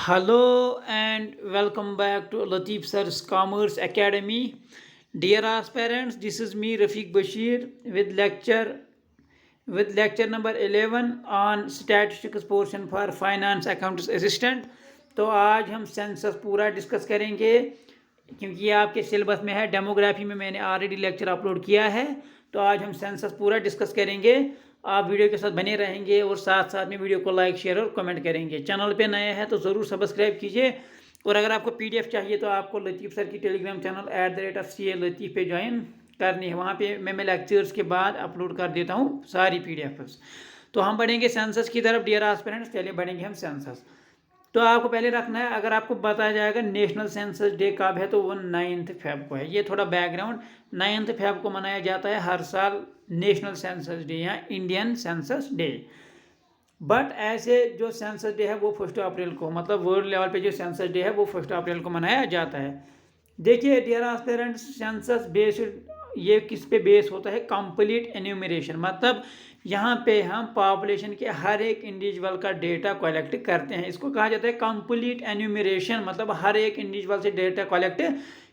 Hello and welcome back to Latif Sir's Commerce Academy. Dear aspirants, this is me Rafiq Bashir with lecture number 11 on statistics portion for finance accounts assistant. तो आज हम census पूरा discuss करेंगे क्योंकि ये आपके syllabus में है। डेमोग्राफी में मैंने ऑलरेडी लेक्चर अपलोड किया है, तो आज हम सेंसस पूरा डिस्कस करेंगे। आप वीडियो के साथ बने रहेंगे और साथ साथ में वीडियो को लाइक शेयर और कमेंट करेंगे। चैनल पे नए हैं तो ज़रूर सब्सक्राइब कीजिए, और अगर आपको पीडीएफ चाहिए तो आपको लतीफ़ सर की टेलीग्राम चैनल @CA लतीफ़ पे ज्वाइन करनी है। वहाँ पे मैं लेक्चर्स के बाद अपलोड कर देता हूँ सारी पीडीएफ। तो हम बढ़ेंगे सेंसस की तरफ। डियर एस्पिरेंट्स, चलिए बढ़ेंगे हम सेंसस। तो आपको पहले रखना है, अगर आपको बताया जाएगा नेशनल सेंसस डे कब है तो वो 9 फेब को है। ये थोड़ा बैकग्राउंड, 9 फेब को मनाया जाता है हर साल नेशनल सेंसस डे या इंडियन सेंसस डे। बट ऐसे जो सेंसस डे है वो 1 अप्रैल को, मतलब वर्ल्ड लेवल पे जो सेंसस डे है वो 1 अप्रैल को मनाया जाता है। देखिए डियर एस्पिरेंट्स, सेंसस बेस्ड ये किस पे बेस होता है? कंप्लीट एन्यूमरेशन, मतलब यहाँ पे हम पॉपुलेशन के हर एक इंडिविजुअल का डेटा कलेक्ट करते हैं। इसको कहा जाता है कंप्लीट एन्यूमरेशन, मतलब हर एक इंडिविजुअल से डेटा कलेक्ट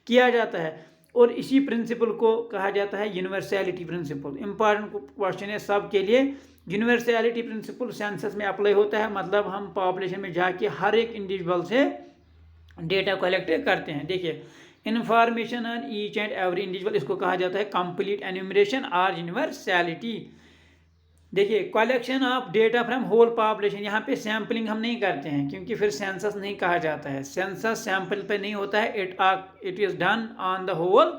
किया जाता है। और इसी प्रिंसिपल को कहा जाता है यूनिवर्सैलिटी प्रिंसिपल। इंपॉर्टेंट क्वेश्चन है सब के लिए। यूनिवर्सैलिटी प्रिंसिपल सेंसस में अप्लाई होता है, मतलब हम पॉपुलेशन में जाके हर एक इंडिविजुअल से डेटा कलेक्ट करते हैं। देखिए, information on each and every individual, इसको कहा जाता है कंप्लीट एन्यूमरेशन और यूनिवर्सैलिटी। देखिए, collection of data from whole population, यहाँ पे सैम्पलिंग हम नहीं करते हैं क्योंकि फिर सेंसस नहीं कहा जाता है। सेंसस सैंपल पे नहीं होता है, it is done on the whole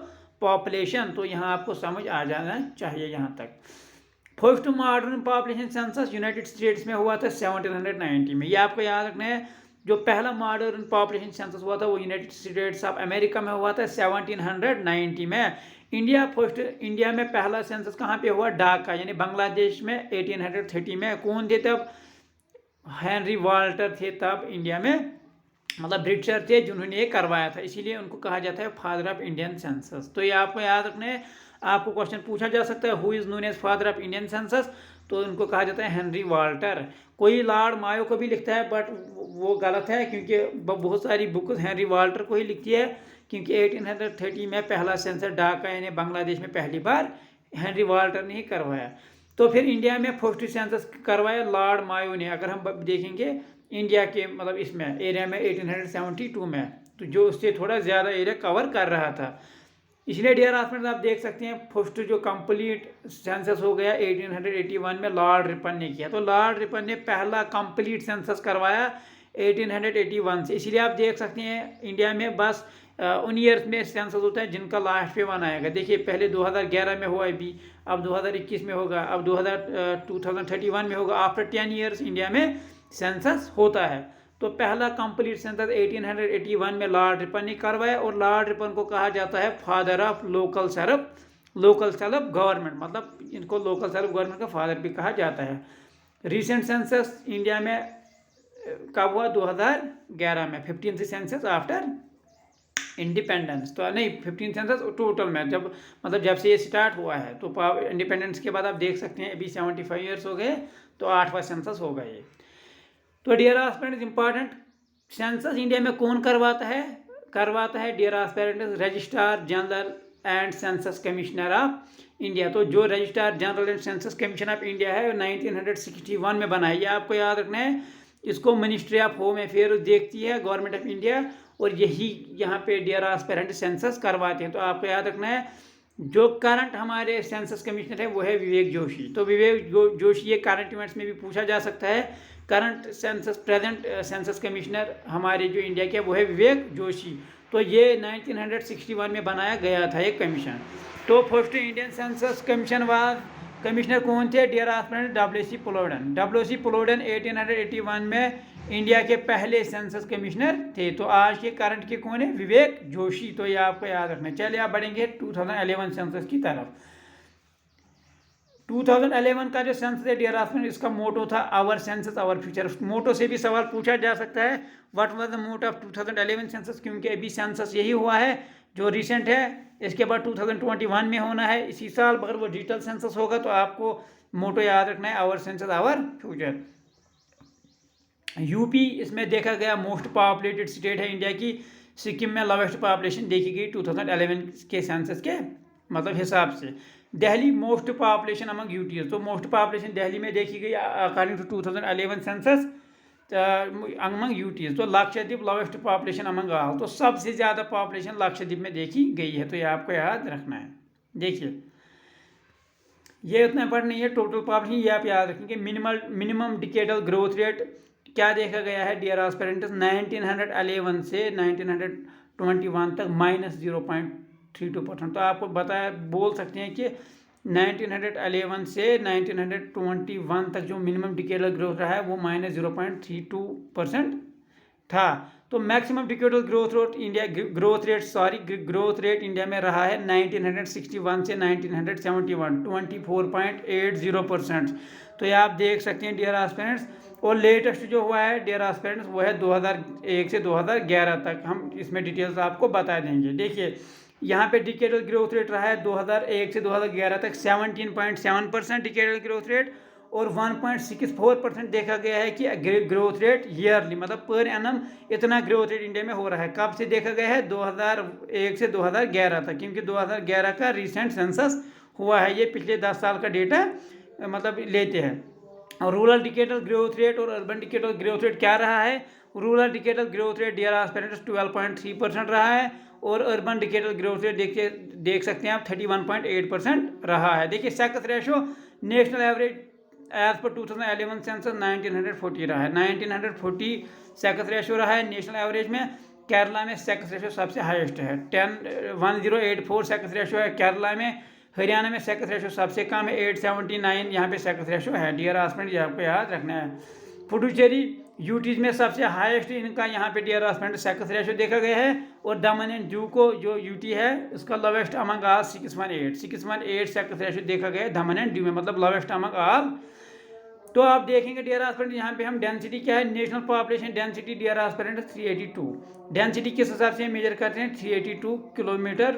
population. तो यहाँ आपको समझ आ जाना चाहिए यहाँ तक। First modern population census United States में हुआ था 1790 में। ये आपको याद रखना है। जो पहला मॉडर्न पॉपुलेशन सेंसस हुआ था वो यूनाइटेड स्टेट्स ऑफ अमेरिका में हुआ था 1790 में। इंडिया में पहला सेंसस कहाँ पे हुआ? ढाका यानी बांग्लादेश में 1830 में। कौन थे तब? हेनरी वाल्टर थे तब इंडिया में, मतलब ब्रिटिशर थे जिन्होंने ये करवाया था, इसीलिए उनको कहा जाता है फादर ऑफ इंडियन सेंसस। तो ये आपको याद रखना है। आपको क्वेश्चन पूछा जा सकता है who is known as father of Indian census, तो उनको कहा जाता है हेनरी वाल्टर। कोई लॉर्ड मायो को भी लिखता है, बट वो गलत है क्योंकि बहुत सारी बुक्स हेनरी वाल्टर को ही लिखती है, क्योंकि 1830 में पहला सेंसस ढाका यानी बांग्लादेश में पहली बार हेनरी वाल्टर ने ही करवाया। तो फिर इंडिया में फर्स्ट सेंसस करवाया लॉर्ड मायो ने। अगर हम देखेंगे इंडिया के मतलब इसमें एरिया में 1872 में, तो जो उससे थोड़ा ज़्यादा एरिया कवर कर रहा था। इसलिए डियर स्टूडेंट्स, आप देख सकते हैं फर्स्ट जो कंप्लीट सेंसस हो गया 1881 में लॉर्ड रिपन ने किया। तो लॉर्ड रिपन ने पहला कंप्लीट सेंसस करवाया 1881 से। इसीलिए आप देख सकते हैं इंडिया में बस उन ईयर्स में सेंसस होता है जिनका लास्ट पे वन आएगा। देखिए, पहले 2011 में हुआ अभी, अब 2021 में होगा, अब 2031 में होगा। आफ्टर 10 ईयर्स इंडिया में सेंसस होता है। तो पहला कंप्लीट सेंसस 1881 में लॉर्ड रिपन ने करवाया, और लॉर्ड रिपन को कहा जाता है father of local self government, मतलब इनको लोकल सेल्फ गवर्नमेंट का फादर भी कहा जाता है। रिसेंट सेंसस इंडिया में कब हुआ? 2011 में, 15th सेंसस आफ्टर इंडिपेंडेंस। तो नहीं, 15 सेंसस टोटल में, जब से ये स्टार्ट हुआ है। तो इंडिपेंडेंस के बाद आप देख सकते हैं अभी 75 ईयर्स हो गए, तो 8वां सेंसस होगा ये। तो dear aspirants, important census India में कौन करवाता है dear aspirants? Registrar general and census commissioner of India. तो जो registrar general and census commission of India है 1961 में बना है। ये आपको याद रखना है। इसको मिनिस्ट्री ऑफ होम अफेयर्स देखती है, गवर्नमेंट ऑफ इंडिया, और यही यहाँ पे डियर एस्पिरेंट्स सेंसस करवाते हैं। तो आपको याद रखना है, जो करंट हमारे सेंसस कमिश्नर है वो है विवेक जोशी। तो विवेक जोशी ये करंट इवेंट्स में भी पूछा जा सकता है। Current census present census commissioner हमारे जो इंडिया के वो है विवेक जोशी। तो ये 1961 में बनाया गया था एक कमीशन। तो फर्स्ट इंडियन सेंसस कमिश्नर कौन थे डियर एस्पिरेंट्स? WC पुलोडन। WC पुलोडन 1881 में इंडिया के पहले सेंसस कमिश्नर थे। तो आज के करंट के कौन है? विवेक जोशी। तो ये आपको याद रखना है। चलिए आप बढ़ेंगे 2011 सेंसस की तरफ। 2011 का जो सेंसस है डियर एस्पिरेंट्स, इसका मोटो था our census our future. Motto से भी सवाल पूछा जा सकता है, what was the motto of 2011 census, क्योंकि अभी सेंसस यही हुआ है जो रिसेंट है। इसके बाद 2021 में होना है इसी साल, अगर वो डिजिटल सेंसस होगा तो आपको मोटो याद रखना है our census our future. UP इसमें देखा गया मोस्ट पॉपुलेटेड स्टेट है इंडिया की। सिक्किम में लॉवेस्ट पॉपुलेशन देखी गई 2011 के सेंसस के मतलब हिसाब से। Delhi most population among UTs, तो मोस्ट पॉपुलेशन दिल्ली में देखी गई according to 2011 census among UTs. तो Lakshadweep lowest population among all, तो सबसे ज़्यादा पॉपुलेशन लक्षद्वीप में देखी गई है, तो ये आपको याद रखना है। देखिए ये उतना इंपॉर्टेंट नहीं है, टोटल पॉपुलेशन ये आप याद रखेंगे। मिनिमम डिकेडल ग्रोथ रेट क्या देखा गया है डियर एस्पिरेंट्स, 1911 से 1921 तक -0.32%। तो आपको बताया बोल सकते हैं कि 1911 से 1921 तक जो मिनिमम डिकेडल ग्रोथ रहा है वो -0.32% था। तो maximum decadal growth rate India में रहा है 1961 से 1971 24.80%। तो ये आप देख सकते हैं डियर एस्पिरेंट्स। और लेटेस्ट जो हुआ है डियर एस्पिरेंट्स वो है 2001 से 2011 तक, हम इसमें डिटेल्स आपको बता देंगे। देखिए यहाँ पे डिकेडल ग्रोथ रेट रहा है 2001 से 2011 तक 17.7% डिकेडल ग्रोथ रेट, और 1.64% देखा गया है कि ग्रोथ रेट ईयरली मतलब पर एनम इतना ग्रोथ रेट इंडिया में हो रहा है। कब से देखा गया है 2001 से 2011 तक, क्योंकि 2011 का रिसेंट सेंसस हुआ है, ये पिछले 10 साल का डेटा मतलब लेते हैं। और रूरल डिकेडल ग्रोथ रेट और अर्बन डिकेडल ग्रोथ रेट क्या रहा है, rural decadal growth rate dear aspirants 12.3% रहा है, और अर्बन डिकेडल ग्रोथ रेट देख सकते हैं आप 31.8% रहा है। देखिए sex ratio national average as per 2011 census 1940 रहा है, 1940 सेक्स रेशो रहा है नेशनल एवरेज में। केरला में सेक्स रेशो सबसे हाईएस्ट है, 1084 सेक्स रेशो है केरला में। हरियाणा में सेक्स रेशो सबसे कम है 879 यहाँ पे सेक्स रेशो है डियर एस्पिरेंट्स, ये आपको याद रखना है। पुडुचेरी यूटीज में सबसे हाईएस्ट इनका यहाँ पे डियर एस्पिरेंट्स सेक्स रेशो देखा गया है, और दमन एंड दीव को जो यूटी है उसका lowest among all 618 sex ratio देखा गया है दमन एंड दीव में, मतलब लोवेस्ट अमंग ऑल। तो आप देखेंगे डियर एस्पिरेंट्स यहाँ पे हम डेंसिटी क्या है, national population density dear aspirants 382, density किस हिसाब से मेजर करते हैं 382 किलोमीटर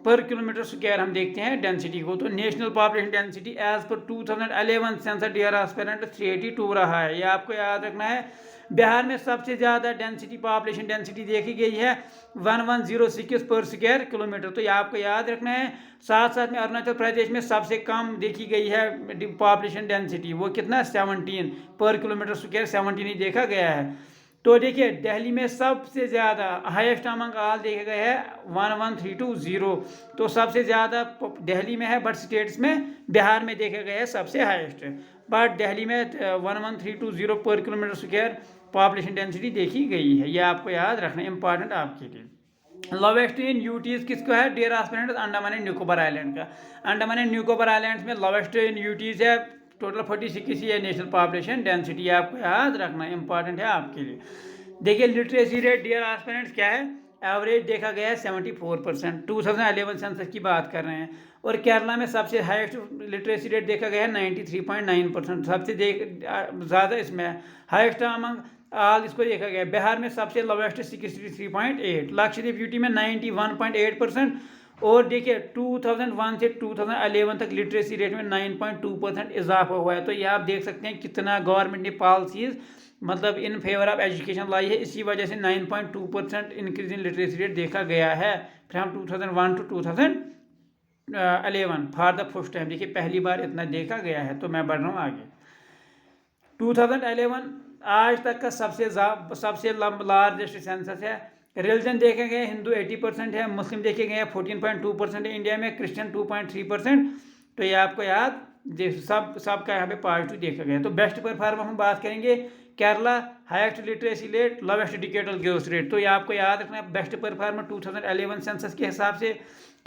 पर किलोमीटर स्क्वायर हम देखते हैं डेंसिटी को। तो national population density as per 2011 census dear aspirant 382 रहा है, ये आपको याद रखना है। बिहार में सबसे ज़्यादा डेंसिटी पॉपुलेशन डेंसिटी देखी गई है 1106 पर स्क्वायर किलोमीटर, तो ये आपको याद रखना है। साथ साथ में अरुणाचल प्रदेश में सबसे कम देखी गई है पॉपुलेशन डेंसिटी, वो कितना 17 पर किलोमीटर स्क्वायर 17 ही देखा गया है। तो देखिए दिल्ली में सबसे ज़्यादा हाईएस्ट अमंग ऑल देखे गए है 11320, तो सबसे ज़्यादा दिल्ली में है, बट स्टेट्स में बिहार में देखे गए हैं सबसे हाईएस्ट, बट दिल्ली में 11320 पर किलोमीटर स्क्वायर पॉपुलेशन डेंसिटी देखी गई है, ये आपको याद रखना इंपॉर्टेंट आपके लिए। लोवेस्ट इन यूटीज किसको है dear aspirants, Andaman and Nicobar island का। अंडमान एंड निकोबार आइलैंड्स में लोवेस्ट इन यूटीज है, टोटल 46 है नेशनल पॉपुलेशन डेंसिटी, आपको याद रखना इंपॉर्टेंट है आपके लिए। देखिए लिटरेसी रेट डियर एस्पिरेंट्स क्या है, एवरेज देखा गया है 74%, 2011 सेंसस की बात कर रहे हैं। और केरला में सबसे हाईएस्ट लिटरेसी रेट देखा गया है 93.9%, सबसे ज़्यादा इसमें हाईएस्ट अमंग ऑल इसको देखा गया है। बिहार में सबसे लोवेस्ट 63.8, लक्षद्वीप यूटी में 91.8%। और देखिए 2001 से 2011 तक लिटरेसी रेट में 9.2% इजाफा हुआ है, तो ये आप देख सकते हैं कितना गवर्नमेंट ने पॉलिसीज मतलब इन फेवर ऑफ एजुकेशन लाई है, इसी वजह से 9.2% इंक्रीज इन लिटरेसी रेट देखा गया है from 2001 to 2011 for the first time. देखिए पहली बार इतना देखा गया है, तो मैं बढ़ रहा हूँ आगे। 2011 आज तक का सबसे लार्जेस्ट सेंसस है। रिलीजन देखे गए हिंदू 80% है, मुस्लिम देखे गए 14.2% है इंडिया में, क्रिश्चियन 2.3%। तो ये आपको याद सबका यहाँ पे पॉजिटिव देखा गया। तो बेस्ट परफॉर्मर हम बात करेंगे Kerala, highest literacy rate, lowest decadal growth rate, तो ये आपको याद रखना है। बेस्ट परफॉर्मर 2011 सेंसस के हिसाब से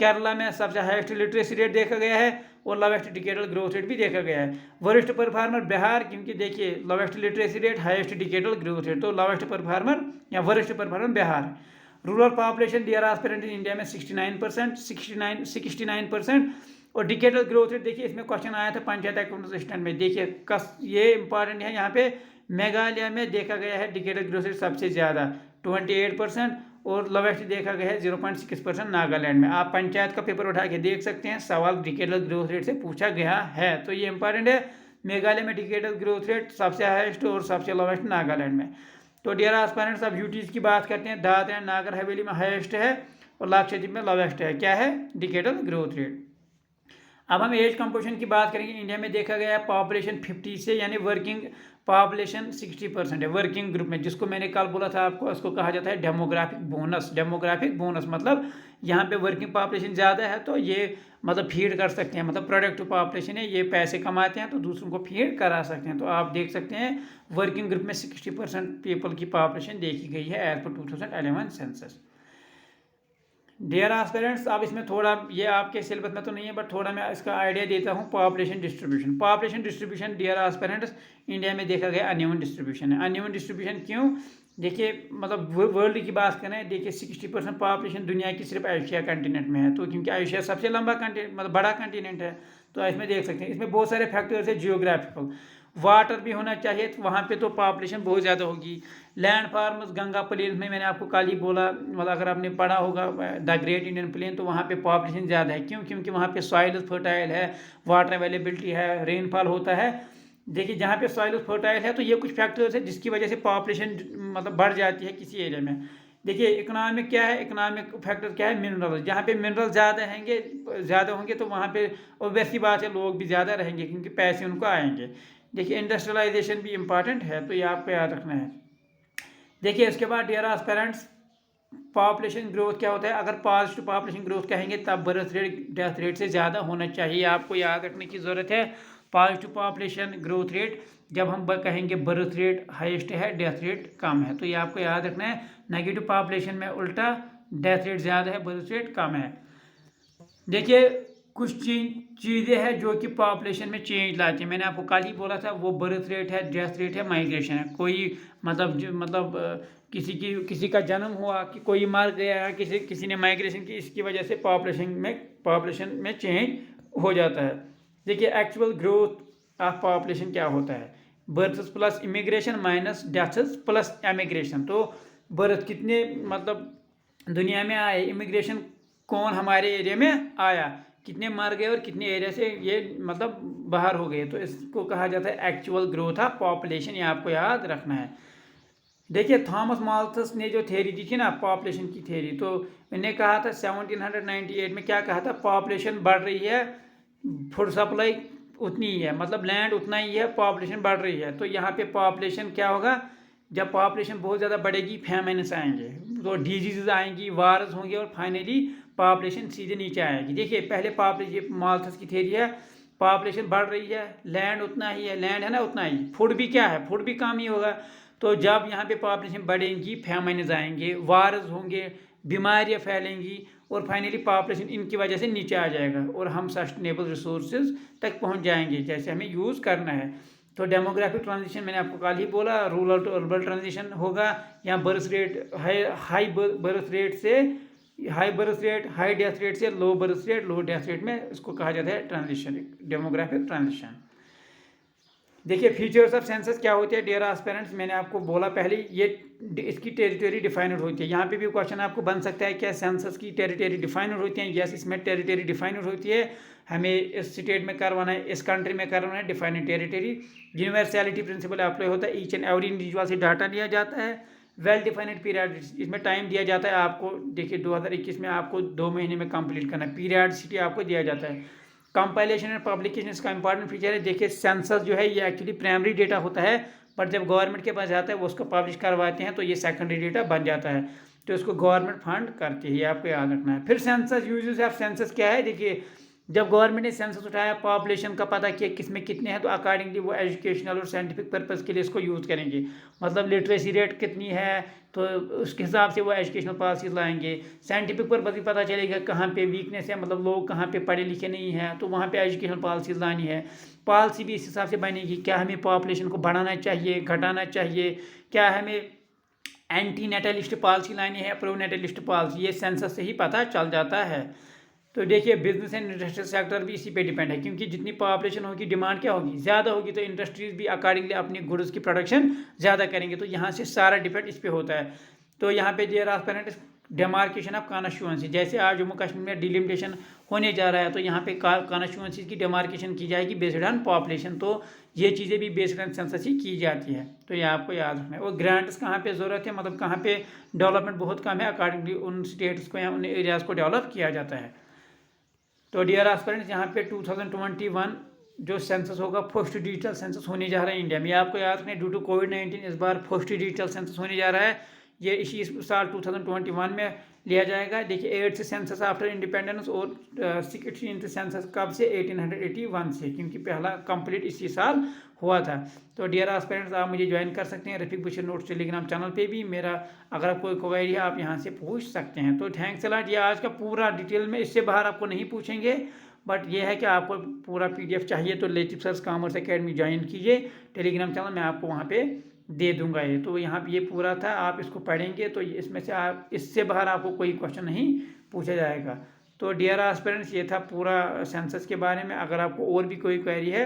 केरला में सबसे हाईएस्ट लिटरेसी रेट देखा गया है और लोवेस्ट डिकेडल ग्रोथ रेट भी देखा गया है। वरिष्ठ परफॉर्मर बिहार, क्योंकि देखिए lowest literacy rate highest decadal growth rate, तो लोवेस्ट परफॉर्मर या वरिष्ठ performer Bihar. Rural population dear aspirant in India में 69%, और डिकेडल ग्रोथ रेट देखिए इसमें क्वेश्चन आया था पंचायत अकाउंट असिस्टेंट में। देखिए ये इंपॉर्टेंट है, यहाँ पे मेघालय में देखा गया है डिकेडल ग्रोथ रेट सबसे ज़्यादा 28%, और लोवेस्ट देखा गया है 0.6% नागालैंड में। आप पंचायत का पेपर उठा के देख सकते हैं, सवाल डिकेडल ग्रोथ रेट से पूछा गया है, तो ये इंपॉर्टेंट है। मेघालय में डिकेडल ग्रोथ रेट सबसे हाईएस्ट और सबसे लोवेस्ट नागालैंड में। तो डियर एस्पायरेंट्स, अब यूटीज की बात करते हैं। दादरा एंड नागर हवेली में हाईएस्ट है और लक्षद्वीप में लोवेस्ट है। क्या है? Decadal growth rate. अब हम एज कंपोजिशन की बात करेंगे। इंडिया में देखा गया है पॉपुलेशन 50 से, यानी वर्किंग पॉपुलेशन 60% है वर्किंग ग्रुप में, जिसको मैंने कल बोला था आपको, उसको कहा जाता है डेमोग्राफिक बोनस। डेमोग्राफिक बोनस मतलब यहाँ पे वर्किंग पॉपुलेशन ज़्यादा है तो ये मतलब फीड कर सकते हैं, मतलब प्रोडक्टिव पॉपुलेशन है, ये पैसे कमाते हैं तो दूसरों को फीड करा सकते हैं। तो आप देख सकते हैं वर्किंग ग्रुप में 60% पीपल की पॉपुलेशन देखी गई है as per 2011 census. Dear aspirants, अब इसमें थोड़ा, ये आपके सिलेबस में तो नहीं है बट थोड़ा मैं इसका आइडिया देता हूँ। Population distribution. Population distribution dear aspirants, India में देखा गया अनइवन डिस्ट्रीब्यूशन है। अनइवन डिस्ट्रीब्यूशन क्यों? देखिए मतलब वर्ल्ड की बात करें, देखिए 60% पॉपुलेशन दुनिया की सिर्फ एशिया कंटिनेंट में है। तो क्योंकि एशिया सबसे लंबा कंटिनेंट, मतलब बड़ा कंटिनेंट है, तो इसमें देख सकते हैं इसमें बहुत सारे फैक्टर्स है। जियोग्राफिकल, वाटर भी होना चाहिए, तो वहाँ पे तो पॉपुलेशन बहुत ज़्यादा होगी। लैंड फार्म्स, गंगा प्लेन में मैंने आपको कल ही बोला, मतलब अगर आपने पढ़ा होगा द ग्रेट इंडियन प्लेन, तो वहाँ पे पॉपुलेशन ज़्यादा है। क्यों? क्योंकि वहाँ पे सॉइल फर्टाइल है, वाटर अवेलेबिलिटी है, रेनफॉल होता है। देखिए जहाँ पे सॉइल फर्टाइल है तो ये कुछ फैक्टर्स है जिसकी वजह से पॉपुलेशन मतलब बढ़ जाती है किसी एरिया में। देखिए इकोनॉमिक क्या है? इकोनॉमिक फैक्टर क्या है? मिनरल। जहाँ पे मिनरल ज़्यादा होंगे तो वहाँ पे ऑब्वियसली बात है लोग भी ज़्यादा रहेंगे क्योंकि पैसे उनको आएंगे। देखिए इंडस्ट्रियलाइजेशन भी इम्पॉर्टेंट है, तो ये आपको याद रखना है। देखिए इसके बाद डियर एस्पिरेंट्स, पॉपुलेशन ग्रोथ क्या होता है? अगर पॉजिटिव पॉपुलेशन ग्रोथ कहेंगे तब बर्थ रेट डेथ रेट से ज़्यादा होना चाहिए। आपको याद रखने की ज़रूरत है पॉजिटिव पॉपुलेशन ग्रोथ रेट, जब हम कहेंगे बर्थ रेट हाईएस्ट है, डेथ रेट कम है, तो ये आपको याद रखना है। नेगेटिव पॉपुलेशन में उल्टा, डेथ रेट ज़्यादा है, बर्थ रेट कम है। देखिए कुछ चीज़ें हैं जो कि पॉपुलेशन में चेंज लाती हैं। मैंने आपको कल ही बोला था, वो बर्थ रेट है, डेथ रेट है, माइग्रेशन है। कोई मतलब किसी का जन्म हुआ कि कोई मर गया, किसी ने माइग्रेशन की, इसकी वजह से पॉपुलेशन में चेंज हो जाता है। देखिए एक्चुअल ग्रोथ ऑफ पॉपुलेशन क्या होता है? Births plus immigration minus deaths plus emigration. तो बर्थ कितने मतलब दुनिया में आए, इमिग्रेशन कौन हमारे एरिया में आया, कितने मर गए और कितने एरिया से ये मतलब बाहर हो गए, तो इसको कहा जाता है एक्चुअल ग्रोथ ऑफ पॉपुलेशन। ये आपको याद रखना है। देखिए थॉमस माल्थस ने जो थ्योरी दी थी ना पॉपुलेशन की थ्योरी, तो इन्हें कहा था 1798 में, क्या कहा था? पॉपुलेशन बढ़ रही है, फूड सप्लाई उतनी ही है, मतलब लैंड उतना ही है, पॉपुलेशन बढ़ रही है। तो यहाँ पे पॉपुलेशन क्या होगा? जब पॉपुलेशन बहुत ज़्यादा बढ़ेगी फैमिन्स आएंगे, तो डिजीज़ आएंगी, वार्स होंगे और फाइनली पॉपुलेशन सीधे नीचे आएगी। देखिए पहले पॉपुलेशन, माल्थस की थ्योरी है, पॉपुलेशन बढ़ रही है, लैंड उतना ही है, लैंड है ना उतना ही, फूड भी क्या है? फूड भी कम ही होगा। तो जब यहाँ पे पॉपुलेशन बढ़ेंगी, फैमिन्स आएंगे, वार्स होंगे, बीमारियाँ फैलेंगी और फाइनली पॉपुलेशन इनकी वजह से नीचे आ जाएगा और हम सस्टेनेबल रिसोर्सेज तक पहुँच जाएंगे जैसे हमें यूज़ करना है। तो डेमोग्राफिक ट्रांजिशन मैंने आपको कल ही बोला, रूरल टू अर्बन ट्रांजिशन होगा, या birth rate high birth rate से high birth rate, high death rate से low birth rate, low death rate में इसको कहा जाता है ट्रांजिशन, डेमोग्राफिक ट्रांजिशन। देखिए फीचर्स ऑफ सेंसस क्या होते हैं डियर एस्पिरेंट्स, मैंने आपको बोला पहले, ये इसकी टेरिटरी डिफाइनड होती है। यहाँ पे भी क्वेश्चन आपको बन सकता है क्या सेंसस की टेरिटरी डिफाइनड होती है? यस, इसमें टेरिटरी डिफाइनड होती है। हमें इस स्टेट में करवाना है, इस कंट्री में करवाना है defined territory. Universality principal apply होता है, ईच एंड एवरी इंडिविजुअल से डाटा लिया जाता है। वेल डिफाइनड पीरियड, इसमें टाइम दिया जाता है आपको। देखिए 2021 में आपको 2 महीने में कंप्लीट करना है, पीरियडिसिटी आपको दिया जाता है। कंपाइलेशन एंड पब्लिकेशन इसका इंपॉर्टेंट फीचर है। देखिए सेंसस जो है ये एक्चुअली प्राइमरी डेटा होता है, बट जब गवर्नमेंट के पास जाता है वो उसको पब्लिश करवाते हैं तो ये सेकेंडरी डेटा बन जाता है, तो इसको गवर्नमेंट फंड करती है, आपको याद रखना है। फिर सेंसस यूजेस ऑफ सेंसस क्या है? देखिए जब गवर्नमेंट ने सेंसस उठाया, पॉपुलेशन का पता किया किसमें कितने हैं, तो अकॉर्डिंगली वो एजुकेशनल और साइंटिफिक पर्पज़ के लिए इसको यूज़ करेंगे। मतलब लिटरेसी रेट कितनी है तो उसके हिसाब से वो एजुकेशनल पॉलिसीज लाएंगे। साइंटिफिक पर्पज़ भी पता चलेगा कहाँ पे वीकनेस है, मतलब लोग कहाँ पे पढ़े लिखे नहीं हैं, तो वहाँ पे एजुकेशनल पॉलिसीज लानी है। पॉलिसी भी इस हिसाब से बनेगी, क्या हमें पॉपुलेशन को बढ़ाना चाहिए, घटाना चाहिए, क्या हमें एंटी नेटलिस्ट पॉलिसी लानी है, प्रो नेटलिस्ट पॉलिसी, ये सेंसस से ही पता चल जाता है। तो देखिए बिजनेस एंड इंडस्ट्रियल सेक्टर भी इसी पे डिपेंड है, क्योंकि जितनी पॉपुलेशन होगी डिमांड क्या होगी? ज़्यादा होगी, तो इंडस्ट्रीज भी अकॉर्डिंगली अपनी गुड्स की प्रोडक्शन ज़्यादा करेंगे, तो यहाँ से सारा डिपेंड इस पे होता है। तो यहाँ पे डियर एस्पिरेंट्स, डेमार्केशन ऑफ कॉन्स्टिट्यूएंसी, जैसे आज जम्मू कश्मीर में डिलिमिटेशन होने जा रहा है, तो यहाँ पे कॉन्स्टिट्यूएंसी की डेमार्केशन की जाएगी बेस्ड ऑन पॉपुलेशन। तो ये चीज़ें भी बेस्ड ऑन सेंसस ही की जाती है, तो ये आपको याद रखना है। और ग्रांट्स कहाँ पे ज़रूरत है, मतलब कहाँ पे डेवलपमेंट बहुत कम है, अकॉर्डिंगली उन स्टेट्स को या उन एरियाज़ को डेवलप किया जाता है। तो डियर एस्पिरेंट्स, यहाँ पे 2021 जो सेंसस होगा, फर्स्ट डिजिटल सेंसस होने जा रहा है इंडिया में। ये आपको याद रखना है, ड्यू टू कोविड-19 इस बार फर्स्ट डिजिटल सेंसस होने जा रहा है। ये इसी साल 2021 में लिया जाएगा। देखिए 8th सेंसस आफ्टर इंडिपेंडेंस और 16th सेंसस कब से, 1881 से, क्योंकि पहला कंप्लीट इसी साल हुआ था। तो डियर एस्पिरेंट्स, आप मुझे ज्वाइन कर सकते हैं Rafiq Bashir notes Telegram channel पे भी। मेरा अगर आप कोई क्वेरी है आप यहाँ से पूछ सकते हैं। तो थैंक्स अ लॉट। ये आज का पूरा डिटेल में, इससे बाहर आपको नहीं पूछेंगे, बट ये है कि आपको पूरा PDF चाहिए तो लतीफ़ सर्स कॉमर्स एकेडमी ज्वाइन कीजिए टेलीग्राम चैनल, मैं आपको वहाँ पे दे दूंगा। ये तो यहाँ पे ये पूरा था, आप इसको पढ़ेंगे तो इसमें से आप, इससे बाहर आपको कोई क्वेश्चन नहीं पूछा जाएगा। तो डियर एस्पिरेंट्स, ये था पूरा सेंसस के बारे में। अगर आपको और भी कोई क्वेरी है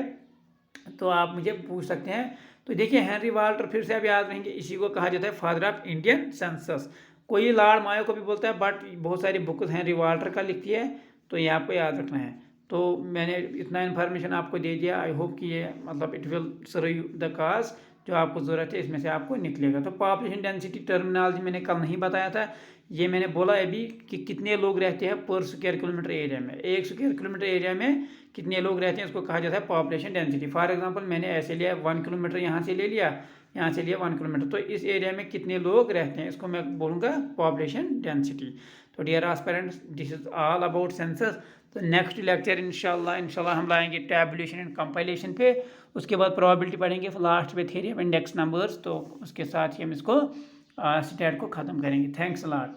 तो आप मुझे पूछ सकते हैं। तो देखिए हेनरी वाल्टर, फिर से आप याद रहेंगे, इसी को कहा जाता है फादर ऑफ इंडियन सेंसस। कोई लॉर्ड मायो को भी बोलता है, बट बहुत सारी बुक्स हेनरी वाल्टर का लिखती है, तो ये आपको याद रखना है। तो मैंने इतना इन्फॉर्मेशन आपको दे दिया। आई होप कि ये मतलब it will serve the cause, जो आपको ज़रूरत है इसमें से आपको निकलेगा। तो पॉपुलेशन डेंसिटी टर्मिनोलॉजी मैंने कल नहीं बताया था, ये मैंने बोला अभी कि कितने लोग रहते हैं पर स्क्वायर किलोमीटर एरिया में। 1 स्क्वायर किलोमीटर एरिया में कितने लोग रहते हैं, इसको कहा जाता है पॉपुलेशन डेंसिटी। फॉर एग्जांपल मैंने ऐसे लिया 1 किलोमीटर, यहाँ से ले लिया, यहाँ से लिया 1 किलोमीटर, तो इस एरिया में कितने लोग रहते हैं, इसको मैं बोलूँगा पॉपुलेशन डेंसिटी। तो dear aspirants, this is all about census. तो नेक्स्ट लेक्चर इंशाल्लाह हम लाएंगे टैबुलेशन एंड कंपाइलेशन पे, उसके बाद प्रोबेबिलिटी पढ़ेंगे, लास्ट पे थ्योरी ऑफ इंडेक्स नंबर्स। तो उसके साथ ही हम इसको स्टैट को ख़त्म करेंगे। Thanks a lot.